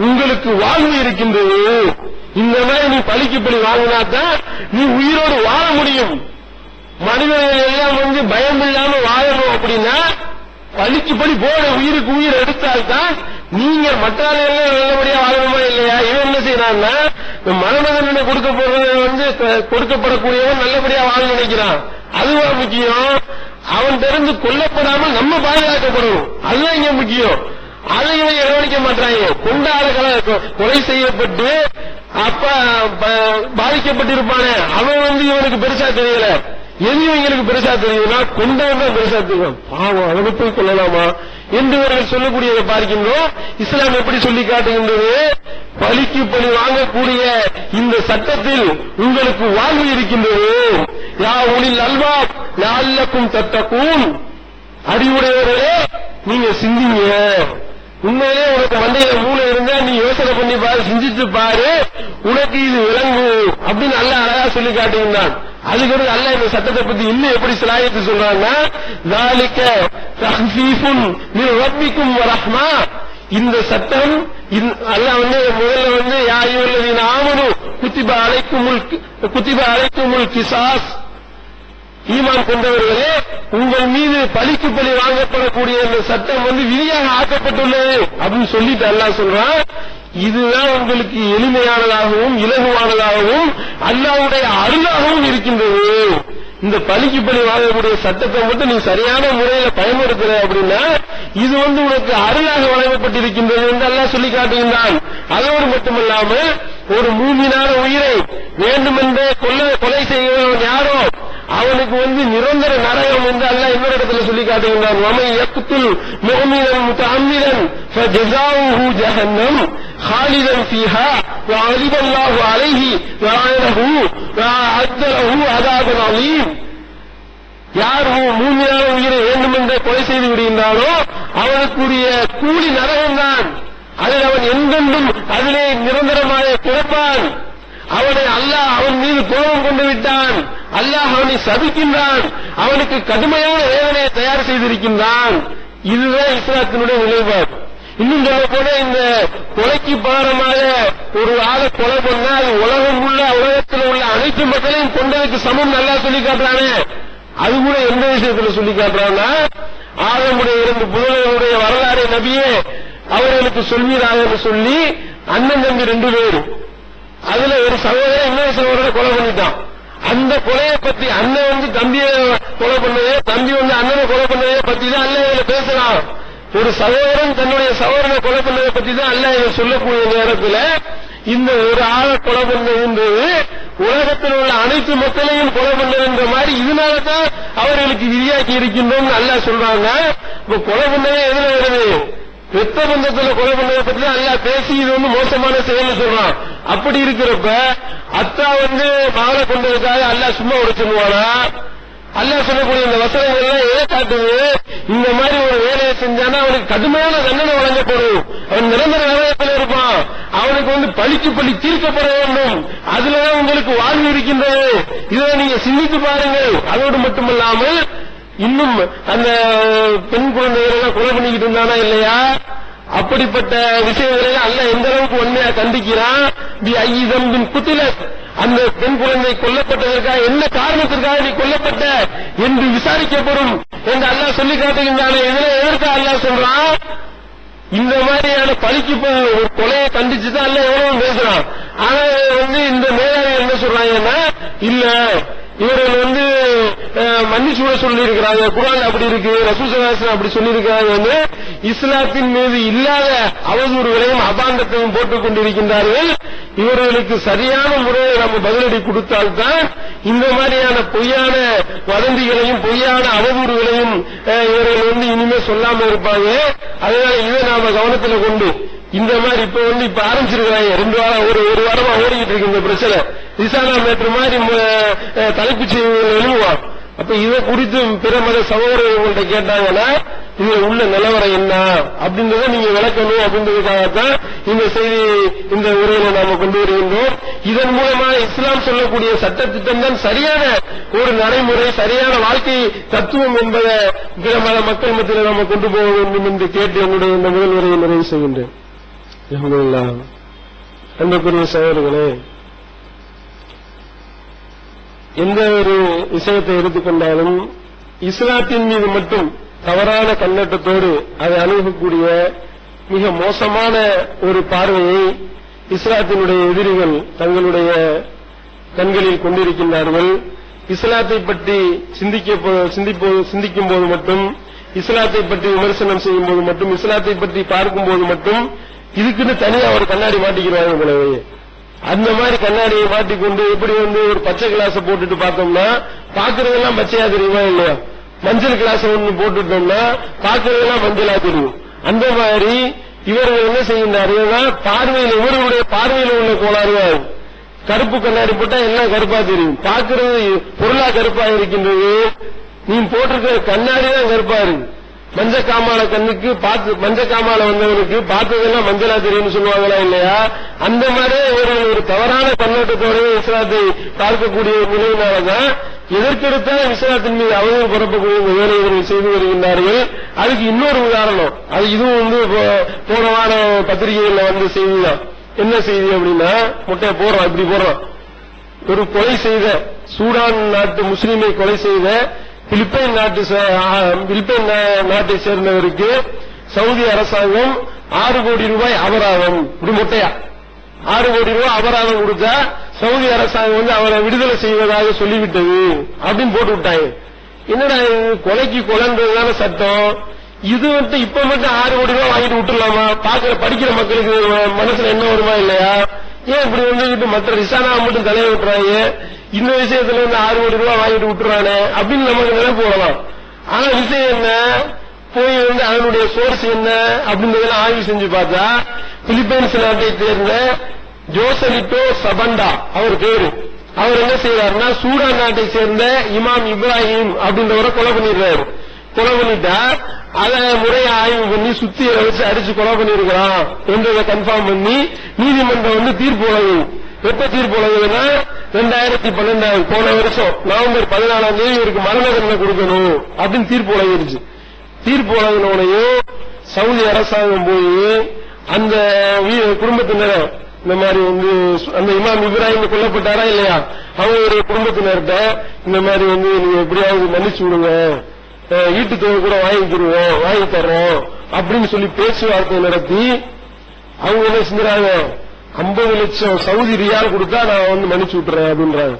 உங்களுக்கு வாழ்வு இருக்கின்றது. இந்த மாதிரி நீ பழிக்கு பழி வாங்கினாதான் நீ உயிரோடு வாழ முடியும். மனிதர்கள் எல்லாம் பயம் இல்லாம வாழணும் அப்படின்னா பழிக்கு பழி போட உயிருக்கு உயிர் எடுத்தால்தான் நீங்க மற்ற எல்லாம் நல்லபடியா வாழணுமா இல்லையா? இவன் என்ன செய்யறான்னா, மரண தண்டனை கொடுக்கப்படக்கூடியவன் நல்லபடியா வாழ நினைக்கிறான். அதுவா முக்கியம். அவன் தெரிந்து கொல்லப்படாமல் நம்ம பாதுகாக்கப்படணும், அதுதான் இங்க முக்கியம். அதை இவங்க கவனிக்க மாட்டாங்க. கொண்டாட கொலை செய்யப்பட்டு அப்ப பாதிக்கப்பட்டிருப்பானே அவன் இவனுக்கு பெருசா தெரியல. எது இவங்களுக்கு பெருசா தெரியும்னா கொண்டவன் தான் பெருசா தெரியும். பாவம், அவனை போய் கொள்ளலாமா என்று இவர்கள் சொல்லக்கூடியதை பார்க்கின்றோம். இஸ்லாம் எப்படி சொல்லி காட்டுகின்றது? பழிக்கு பழி வாங்கக்கூடிய இந்த சட்டத்தில் உங்களுக்கு வாழ்வு இருக்கின்றது. யா உலில் அல்பாப் லஅல்லக்கும் தத்தகூன், அறிவுடையவர்களே நீங்க சிந்திங்க. உண்மையிலே உனக்கு மண்டையில மூளை இருந்தா நீ யோசனை பண்ணி பாரு, சிந்திச்சு பாரு, உனக்கு இது விளங்கு அப்படின்னு அல்லாஹ் அழகா சொல்லி காட்டுகின்றான். அதுக்கு அல்லாஹ் இந்த சட்டத்தை பத்தி இன்னும் எப்படி சிலாயத்து சொல்றாங்கன்னா, ذَلِكَ تَخْفِيفٌ مِنْ رَبِّكُمْ وَرَحْمَةٌ, இந்த சட்டம் அல்லாஹ் முதல்ல யா அய்யுஹல்லதீன ஆமனூ குத்திப அலைக்குமுல் கிசாஸ், ஈமான் கொண்டவர்களே உங்கள் மீது பழிக்கு பழி வாங்கப்படக்கூடிய இந்த சட்டம் விதியாக ஆக்கப்பட்டுள்ளது அப்படின்னு சொல்லிட்டு அல்லாஹ் சொல்றான். இதுதான் உங்களுக்கு எளிமையானதாகவும் இலகுவானதாகவும் அல்லாஹ்வுடைய அருளாகவும் இருக்கின்றது. இந்த பழிக்கு பழி வாங்கக்கூடிய சட்டத்தை மட்டும் நீ சரியான முறையில பயன்படுத்துற அப்படின்னா இது உனக்கு அருளாக வழங்கப்பட்டிருக்கின்றது என்று அல்லாஹ் சொல்லி காட்டுகின்றான். அதோடு மட்டுமல்லாமல் ஒரு மூமினான உயிரை வேண்டுமென்றே கொலை செய்கிறவன் யாரோ அவனுக்கு நிரந்தர நரகம் என்று அல்லாஹ் இன்னொரு இடத்துல சொல்லி காட்டுகின்றான். வமை யக்துல் முஃமினன் முத்தஅம்மிதன் ஃபஜஸாஉஹு ஜஹன்னம் ஹாலிதன் ஃபீஹா வஅலிப அல்லாஹு அலைஹி வஅனஹு வஅஅத்த லஹு அஸாபன் அலீம். யார் மூமினான உயிரை வேண்டுமென்றே கொலை செய்து விடுகின்றானோ அவனுக்குரிய கூலி நரகம்தான். அதில் அவன் எங்கென்றும் அதிலே நிரந்தரமாக கிடப்பான். அவனை அல்லாஹ் அவன் மீது கோபம் கொண்டு விட்டான். அல்லாஹ் அவனை சபிக்கின்றான். அவனுக்கு கடுமையான வேதனையை தயார் செய்திருக்கின்றான். இதுதான் இஸ்லாத்தினுடைய நிலைப்பாடு. இன்னும் சொல்ல போன இந்த கொலைக்கு பாரமாக ஒரு ஆளை கொலை பண்ணா அது உலகத்தில் உள்ள அனைத்து மக்களையும் கொண்டதுக்கு சமம் நல்லா சொல்லி காட்டுறானே. அது கூட எந்த விஷயத்துல சொல்லி காட்டுறான்னா, ஆதமுடைய 2 புதல்வருடைய வரலாறு நபியே அவர்களுக்கு சொல்வீராக சொல்லி அண்ணன் தம்பி 2 பேரும், அதுல ஒரு சகோதரன் இன்னொரு சகோதரனை கொலை பண்ணிட்டான். அந்த கொலையை பத்தி அண்ணன் தம்பியை கொலை பண்ணதே, தம்பி அண்ணனை கொலை பண்ணதே பத்தி தான் அல்லாஹ் பேசலாம். ஒரு சகோதரன் தன்னுடைய சகோதரனை கொலை பண்ணதை பத்தி தான் அல்லாஹ் சொல்லக்கூடிய நேரத்தில் இந்த ஒரு ஆளை கொலை பண்ணது உலகத்தில் உள்ள அனைத்து மக்களையும் கொலை பண்ணதுன்ற மாதிரி இதனாலதான் அவர்களுக்கு விதியாக்கி இருக்கின்றோம் அல்லாஹ் சொல்றாங்க. இப்ப கொலை பண்ணவே எதுல வருது? ரத்த பந்தத்துல கொலை பண்ணதை பத்தி தான் அல்லாஹ் பேசி இது மோசமான செயல் சொல்றான். அப்படி இருக்கிறப்ப அத்தா மகளை கொண்டதுக்காக அல்லாஹ் சும்மா விட சொல்லுவானா? அல்லாஹ் சொல்லக்கூடிய இந்த வசனங்கள் எல்லாம் எதை காட்டுது? இந்த மாதிரி ஒரு வேலையை செஞ்சானா அவனுக்கு கடுமையான தண்டனை வழங்கப்படும். அவன் நிரந்தர நரகத்தில் இருப்பான். அவனுக்கு பழிக்கு பழி தீர்க்கப்பட வேண்டும். அதுலதான் உங்களுக்கு வாழ்வு இருக்கின்றது. இதை நீங்க சிந்தித்து பாருங்கள். அதோடு மட்டுமல்லாமல் இன்னும் அந்த பெண் குழந்தைகள் கொலை பண்ணிக்கிட்டு இருந்தானா இல்லையா? அப்படிப்பட்ட விஷயங்களை அல்லாஹ் எந்த அளவுக்கு உண்மையா கண்டிக்கிறான். அந்த பெண் குழந்தை கொல்லப்பட்டதற்காக என்ன காரணத்திற்காக நீ கொல்லப்பட்ட என்று விசாரிக்கப்படும் என்று அல்லாஹ் சொல்லி காட்டுகின்றானே. இதுல எதற்கு அல்லாஹ் சொல்றான்? இந்த மாதிரியான பழிக்கு ஒரு கொலையை கண்டிச்சுதான் அல்லாஹ் எவ்வளவு பேசுறான். ஆனா இந்த மேலாளர் என்ன சொல்றாங்கன்னா, இல்ல இவர்கள் மன்னிச்சு சொல்லி இருக்கிறாங்க. குர்ஆன்ல அப்படி இருக்கு, ரசூல் ஸல்லல்லாஹு அலைஹி வஸல்லம் அப்படி சொல்லி இருக்காங்க. இஸ்லாத்தின் மீது இல்லாத அவதூறுகளையும் அபாண்டத்தையும் போட்டுக் கொண்டிருக்கின்றார்கள். இவர்களுக்கு சரியான முறையில் நம்ம பதிலடி கொடுத்தால்தான் இந்த மாதிரியான பொய்யான வதந்திகளையும் பொய்யான அவதூறுகளையும் இவர்கள் இனிமே சொல்லாம இருப்பாங்க. அதனால இதை நாம கவனத்தில் கொண்டு இந்த மாதிரி இப்ப ஆரம்பிச்சிருக்கிறாங்க. 2 வாரம் ஒரு வாரமா ஓடிக்கிட்டு இருக்கு இந்த பிரச்சனை. ரிசானா மேட்ரு மாதிரி தலைப்புச் செய்திகள் எழுதுவான். அப்ப இதை குறித்து பிற மத சகோதரர்கள்ட்ட கேட்டாங்கன்னா இதுல உள்ள நிலவரம் என்ன அப்படின்றத நீங்க விளக்கணும் அப்படின்றதுக்காகத்தான் இந்த செய்தி இந்த உரையில நாம கொண்டு வருகின்றோம். இதன் மூலமா இஸ்லாம் சொல்லக்கூடிய சட்டத்திட்டம் தான் சரியான ஒரு நடைமுறை, சரியான வாழ்க்கை தத்துவம் என்பதை பிற மத மக்கள் மத்தியில் நாம கொண்டு போக வேண்டும் என்று கேட்டு என்னுடைய இந்த முதல் உரையை நிறைவு செய்கின்றேன். அன்புக்குரிய சகோதரர்களே, எந்த ஒரு விஷயத்தை எடுத்துக்கொண்டாலும் இஸ்லாத்தின் மீது மட்டும் தவறான கண்ணோட்டத்தோடு அதை அணுகக்கூடிய மிக மோசமான ஒரு பார்வையை இஸ்லாத்தினுடைய எதிரிகள் தங்களுடைய கண்களில் கொண்டிருக்கின்றார்கள். இஸ்லாத்தை பற்றி சிந்திக்கும் போது மட்டும், இஸ்லாத்தை பற்றி விமர்சனம் செய்யும் போது மட்டும், இஸ்லாத்தை பற்றி பார்க்கும் போது மட்டும் இதுக்குன்னு தனியா ஒரு கண்ணாடி மாட்டிக்கிறாங்க போலவே. அந்த மாதிரி கண்ணாடியை மாட்டிக்கொண்டு எப்படி ஒரு பச்சை கிளாஸ் போட்டுட்டு பார்த்தோம்னா பாக்குறதெல்லாம் பச்சையா தெரியுமா இல்லையா? மஞ்சள் கிளாஸ் ஒண்ணு போட்டுட்டோம்னா பாக்குறதெல்லாம் மஞ்சளா தெரியும். அந்த மாதிரி இவர்கள் என்ன செய்கின்றார்கள்? பார்வையில் இவர்களுடைய பார்வையில் உள்ள கோளாறு. கருப்பு கண்ணாடி போட்டா எல்லாம் கருப்பா தெரியும். பாக்குறது பொருளா கருப்பா இருக்கின்றது. நீ போட்டிருக்கிற கண்ணாடி தான் கருப்பா இருக்கு. மஞ்சக்காமால கண்ணுக்கு மஞ்சக்காமால வந்தவனுக்கு பார்த்ததெல்லாம் மஞ்சளா தெரியும்னு சொல்லுவாங்களா இல்லையா? அந்த மாதிரி ஒரு தவறான கண்ணோட்டத்தோட இஸ்லாத்தை பார்க்கக்கூடிய நிலையினாலதான் எதற்கெடுத்தால் இஸ்லாத்தின் மீது அவதூறு பரப்பக்கூடிய வேலைகளை செய்து வருகின்றார்கள். அதுக்கு இன்னொரு உதாரணம், அது இதுவும் போன வார பத்திரிகைகள்ல செய்திதான். என்ன செய்தி அப்படின்னா, முட்டையை போடுறோம், இப்படி போடுறோம். ஒரு கொலை செய்த சூடான் நாட்டு முஸ்லீமை கொலை செய்த பிலிப்பைன் நாட்டை சேர்ந்தவருக்கு சவுதி அரசாங்கம் 6 கோடி ரூபாய் அபராதம், இப்படி முட்டையா 6 கோடி ரூபாய் அபராதம் கொடுத்தா சவுதி அரசாங்கம் அவரை விடுதலை செய்வதாக சொல்லிவிட்டது அப்படின்னு போட்டு விட்டாங்க. என்னடா கொலைக்கு கொலைன்றதுதான சட்டம்? இது இப்ப மட்டும் 6 கோடி ரூபாய் வாங்கிட்டு விட்டுலாமா? படிக்கிற மக்களுக்கு மனசுல என்ன வருமா இல்லையா? ஏன் இப்படி வந்துட்டு மற்ற ரிசானா மட்டும் தலையை விட்டுறாங்க, இந்த விஷயத்துல 6 கோடி ரூபாய் வாங்கிட்டு விட்டுறானே அப்படின்னு நமக்கு நினைப்பு வரலாம். ஆனா விஷயம் என்ன, போய் அதனுடைய சோர்ஸ் என்ன அப்படின்றதெல்லாம் ஆய்வு செஞ்சு பார்த்தா, பிலிப்பைன்ஸ் நாட்டை சேர்ந்த ஜோசலிட்டோ சபண்டா அவர் பேரு. அவர் என்ன செய்யறாருன்னா, சூடான் நாட்டை சேர்ந்த இமாம் இப்ராஹிம் அப்படின்றவரை கொலை பண்ணிடுறாரு. கொலை பண்ணிட்டா அதை முறையை ஆய்வு பண்ணி சுத்தியை வச்சு அடிச்சு கொலை பண்ணிருக்கிறான் என்றதை கன்ஃபார்ம் பண்ணி நீதிமன்றம் தீர்ப்பு வழங்கும். எப்ப தீர்ப்பு வழங்குதுன்னா 2012 போன வருஷம் நவம்பர் 14 இவருக்கு மரண தண்டனை கொடுக்கணும் அப்படின்னு தீர்ப்பு வழங்கிருச்சு. தீர்ப்பு வழங்கினோடையும் சவுதி அரசாங்கம் போய் அந்த குடும்பத்தினர் இந்த மாதிரி அந்த இமாம் இப்ராஹிம் கொல்லப்பட்டாரா இல்லையா, அவங்களுடைய குடும்பத்தினர்கிட்ட இந்த மாதிரி நீங்க எப்படியாவது மன்னிச்சு விடுங்க, ஈட்டு தொகை கூட வாங்கி தர்றோம் அப்படின்னு சொல்லி பேச்சுவார்த்தை நடத்தி அவங்க என்ன செஞ்சாங்க, 50 லட்சம் சவுதி ரியால் கொடுத்தா நான் மன்னிச்சு விட்டுறேன் அப்படின்றாங்க.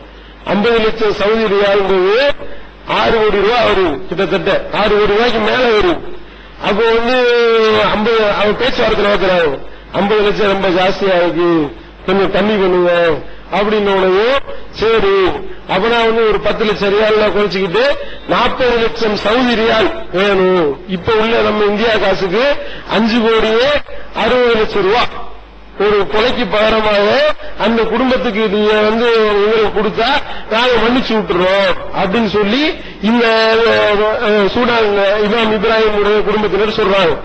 50 லட்சம் சவுதி ரியால் 6 கோடி ரூபாய் வரும், கிட்டத்தட்ட 6 கோடி ரூபாய்க்கு மேல வரும். அப்போ 50 அவங்க பேச்சுவார்த்தை நடத்துறாங்க, 50 லட்சம் ரொம்ப ஜாஸ்தியா இருக்கு, கொஞ்சம் கம்மி பண்ணுங்க அப்படின்னு. சரி அப்ப நான் ஒரு 10 லட்சம் ரியால் குறைச்சிக்கிட்டு 40 லட்சம் சவுதி ரியால் வேணும். இப்ப உள்ள நம்ம இந்தியா காசுக்கு 5 கோடியே 60 லட்சம் ரூபாய் ஒரு கொலைக்கு பகரமாக அந்த குடும்பத்துக்கு நீங்க உங்களுக்கு கொடுத்தா நாங்க மன்னிச்சு விட்டுறோம் அப்படின்னு சொல்லி இந்த சூடான் இமாம் இப்ராஹிம் குடும்பத்தினர் சொல்றாங்க.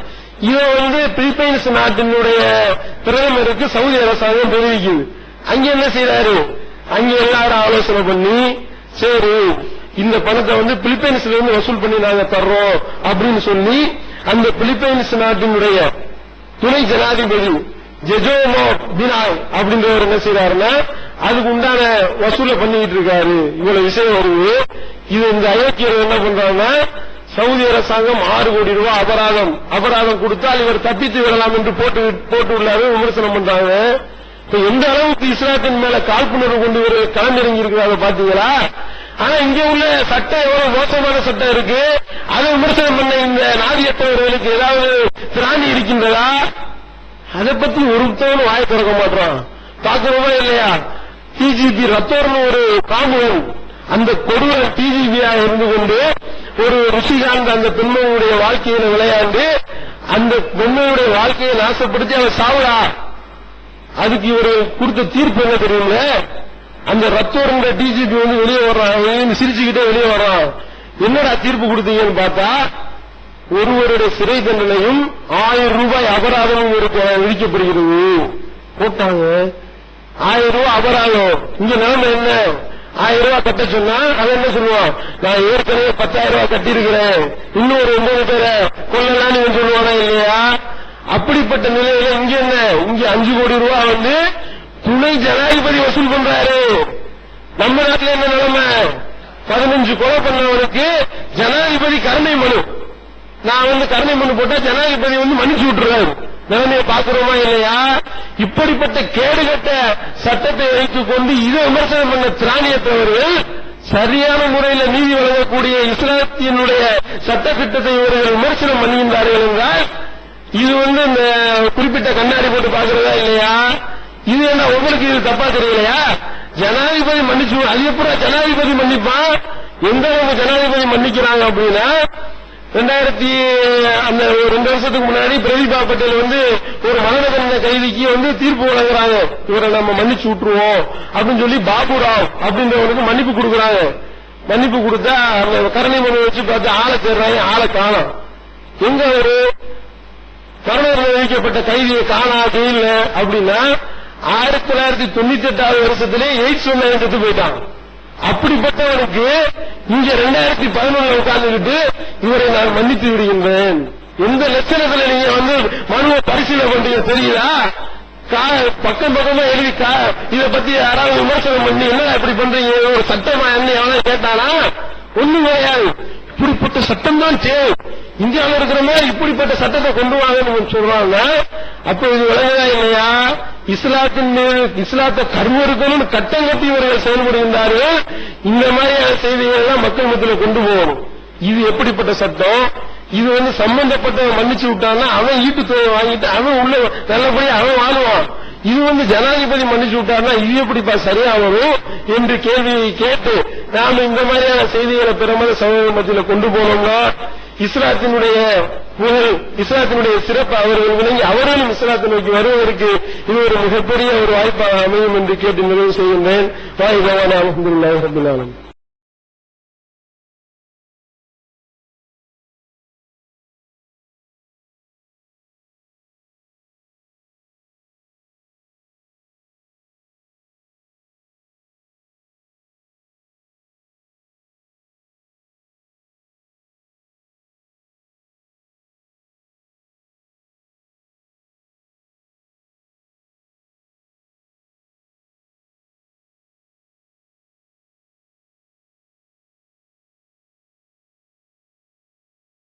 இதை பிலிப்பைன்ஸ் நாட்டினுடைய பிரதமருக்கு சவுதி அரசாங்கம் தெரிவிக்குது. அங்க என்ன செய்யறாரு, அங்க எல்லாரும் ஆலோசனை பண்ணி சரி இந்த பணத்தை பிலிப்பைன்ஸ்ல இருந்து வசூல் பண்ணி நாங்க தர்றோம் அப்படின்னு சொல்லி அந்த பிலிப்பைன்ஸ் நாட்டினுடைய துணை ஜனாதிபதி ஜெஜோமோ பினாய் அப்படின்றவர் என்ன செய்யறாருன்னா அதுக்கு உண்டான வசூலை பண்ணிட்டு இருக்காரு. இவ்வளவு விஷயம் வருது. இது இந்த ஐக்கியர்கள் என்ன பண்றாங்கன்னா, சவுதி அரசாங்கம் 6 கோடி ரூபாய் அபராதம் கொடுத்தால் இவர் தப்பித்து விடலாம் என்று போட்டு உள்ளாரு விமர்சனம் பண்றாங்க. இப்ப எந்த அளவுக்கு இஸ்லாத்தின் மேல காழ்ப்புணர்வு கொண்டு களமிறங்கி இருக்கிறாங்க பாத்தீங்களா? ஆனா இங்க உள்ள சட்டம் எவ்வளவு மோசமான சட்டம் இருக்கு, அதை விமர்சனம் பண்ண இந்த நாதியற்றவர்களுக்கு ஏதாவது திராணி இருக்கின்றதா? அதை பத்தி ஒருத்தவனும் வாய திறக்க மாட்டான். பாக்குறோமா இல்லையா? டிஜிபி ரத்தோர்னு ஒரு காமுகன், அந்த கொடூர டிஜிபியாக இருந்து கொண்டு ஒரு ருஷிகாந்த் அந்த பெண்மையுடைய வாழ்க்கையில விளையாண்டு அந்த பெண்மையுடைய வாழ்க்கையை நாசப்படுத்தி அவர் சாவுடா. அதுக்கு இவர் கொடுத்த தீர்ப்பு என்ன தெரியுங்க, அந்த ரத்தோர்ன்ற டிஜிபி வெளியே வர்றான், சிரிச்சுக்கிட்டே வெளியே வர்றான். என்னடா தீர்ப்பு கொடுத்தீங்கன்னு பார்த்தா, ஒருவருடைய சிறை தண்டனையும் 1000 ரூபாய் அபராதமும் விதிக்கப்படுகிறது போட்டாங்க. 1000 ரூபாய் அபராதம். இங்க நிலைமை என்ன, 1000 ரூபாய் கட்ட சொன்னா அவன் என்ன சொல்லுவான், நான் ஏற்கனவே 10,000 ரூபாய் கட்டியிருக்கிறேன், இன்னும் ஒரு 9 பேரை கொள்ளலான்னு சொல்லுவானா இல்லையா? அப்படிப்பட்ட நிலையில இங்க என்ன, இங்க 5 கோடி ரூபாய் துணை ஜனாதிபதி வசூல் பண்றாரு. நம்ம நாட்டில் என்ன நிலைமை, 15 கொலை பண்ணவனுக்கு ஜனாதிபதி கருணை மனு, நான் கருணை மனு போட்டா ஜனாதிபதி மன்னிச்சு விட்டுறாரு. நிலைமையை பாக்குறோமா இல்லையா? இப்படிப்பட்ட கேடுகட்ட சட்டத்தை வைத்துக் கொண்டு இதை விமர்சனம் பண்ண திராணியற்றவர்கள் சரியான முறையில் நீதி வழங்கக்கூடிய இஸ்லாத்தினுடைய சட்டத்திட்டத்தை இவர்கள் விமர்சனம் பண்ணுகின்றார்கள் என்றால் இது இந்த குறிப்பிட்ட கண்ணாடி போட்டு பாக்குறதா இல்லையா? இது என்ன உங்களுக்கு இது தப்பா தெரியலையா? ஜனாதிபதி மன்னிச்சு, அது எப்படா ஜனாதிபதி மன்னிப்பான்? எந்த ஜனாதிபதி மன்னிக்கிறாங்க அப்படின்னா, 2 வருஷத்துக்கு முன்னாடி பிரதீபா பட்டேல் ஒரு மரண தண்டனை கைதிக்கு தீர்ப்பு வழங்குறாங்க, இவரை நம்ம மன்னிச்சு விட்டுருவோம் அப்படின்னு சொல்லி பாபுராவ் அப்படின்றவனுக்கு மன்னிப்பு கொடுக்கறாங்க. மன்னிப்பு கொடுத்தா அந்த கருணை மனு வச்சு பார்த்து ஆளை தேடுறாங்க, ஆளை காணோம். எங்க ஒரு கருணை விதிக்கப்பட்ட கைதியை காணா ஜெயில அப்படின்னா 1998 வருஷத்திலே எய்ட்ஸ் செத்து போயிட்டான். அப்படிப்பட்டவனுக்கு இங்க 2011 உட்கார்ந்துகிட்டு இவரை நான் மன்னித்து விடுகின்றேன். எந்த லட்சணத்துல நீங்க மனுவை பரிசீலனை பண்றீங்க தெரியுதா? பக்கமா எழுதி இதை பத்தி யாராவது விமர்சனம் பண்ணி என்ன இப்படி பண்றீங்க, ஒரு சட்டமா என்ன எவனா கேட்டானா? ஒண்ணும் கிடையாது. இப்படிப்பட்ட சட்டம் தான் இந்தியாவில் இருக்கிற மாதிரி இப்படிப்பட்ட சட்டத்தை கொண்டு வாங்கன்னு சொல்றாங்க. அப்ப இது விளங்குதா இல்லையா? இஸ்லாத்தின் மீது இஸ்லாத்தை கர்மருக்கணும் கட்டம் கட்டி இவர்கள் செயல்படுகின்றார்கள். இந்த மாதிரியான செய்திகள் எல்லாம் மக்கள் மத்தியில் கொண்டு போகணும். இது எப்படிப்பட்ட சட்டம்? இது சம்பந்தப்பட்டவன் மன்னிச்சு விட்டான்னா அவன் ஈட்டு தொகை வாங்கிட்டு அவன் உள்ள நல்லபடியா அவன் வாழுவான். இது ஜனாதிபதி மன்னிச்சு விட்டார்னா இது எப்படிப்பா சரியா வரும் என்று கேள்வியை கேட்டு நாம இந்த மாதிரியான செய்திகளை பிரமத சமூக மத்தியில கொண்டு போனோம்னா இஸ்லாத்தினுடைய புகழ், இஸ்லாத்தினுடைய சிறப்பு அவர்கள் விளங்கி அவர்களும் இஸ்லாத்தை நோக்கி வருவதற்கு இது ஒரு மிகப்பெரிய ஒரு வாய்ப்பாக அமையும் என்று கேட்டு நிறைவு செய்கின்றேன். வாய்ப்பான அல்ஹம்துலில்லாஹி ரப்பில் ஆலமீன்.